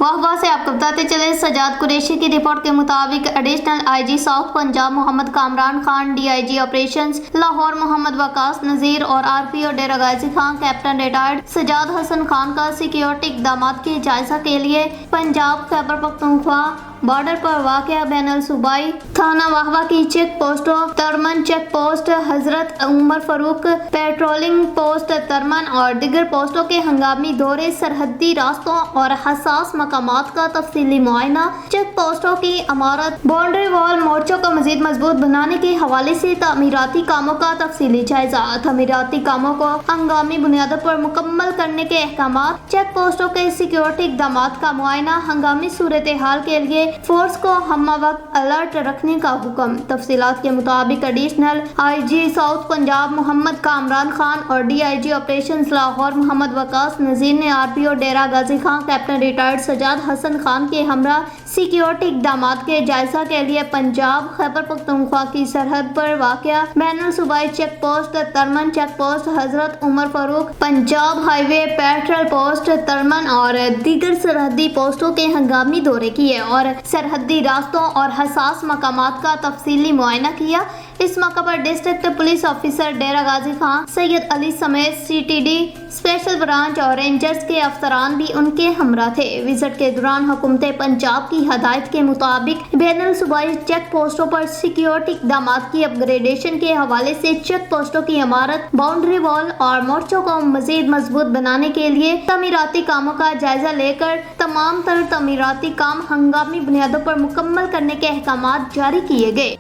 वाहवा से आपको बताते चले, सजाद कुरैशी की रिपोर्ट के मुताबिक additional IG south Punjab Mohammad Kamran Khan, DIG operations Lahore Mohammad Waqas Nazir और RPO Dera Ghazi Khan captain retired Sajjad Hasan Khan का सिक्योरिटी इक़दामात के जायजा के लिए पंजाब खैबर पख्तूनख्वा बॉर्डर पर वाक़या बैनुल सूबाई थाना वाहवा की check पोस्टों तरमन check post, Hazrat Umar Farooq patrolling post Tarman और दिगर पोस्टों के हंगामी दौरे, सरहदी रास्तों और हसास मकामात का तफसीली मुआयना, चेक पोस्टों की इमारत, बाउंड्री वॉल मोर्चों को मजीद मजबूत बनाने के हवाले से तामीराती कामों का तफसीली जायजा, तामीराती कामों को हंगामी बुनियादों पर मुकम्मल करने के अहकामात, चेक पोस्टों के सिक्योरिटी इक़दामात का मुआयना, हंगामी सूरत हाल के लिए फोर्स को हम्मा वक्त अलर्ट रखने का हुक्म। तफसीलात के मुताबिक additional IG south Punjab Mohammad Kamran Khan और डीआईजी ऑपरेशंस लाहौर मोहम्मद वकास नजीर ने RPO Dera Ghazi Khan captain retired Sajjad Hasan Khan के हमरा सिक्योरिटी इक़दामात के जायजा के लिए पंजाब खैबर पख्तूनख्वा की सरहद पर वाक़या बैनुल सूबाई check post Tarman check post, Hazrat Umar Farooq Punjab highway patrol post Tarman और दीगर सरहदी पोस्टों के हंगामी दौरे किए और सरहदी रास्तों और हसास मकामात का तफसीली मुआयना किया। इस मौके पर डिस्ट्रिक्ट पुलिस ऑफिसर डेरा गाजी खान सैयद अली समेत सीटीडी स्पेशल ब्रांच और रेंजर्स के अफसरान भी उनके हमरा थे। विजिट के दौरान हुकूमत पंजाब की हदायत के मुताबिक बैनुल सूबाई चेक पोस्टों पर सिक्योरिटी इक़दामात की अपग्रेडेशन के हवाले से चेक पोस्टों की इमारत, बाउंड्री वॉल और मोर्चों को मजीद मजबूत बनाने के लिए तमीराती कामों का जायजा लेकर तमाम तर तमीराती काम हंगामी बुनियादों पर मुकम्मल करने के अहकामात जारी किए गए।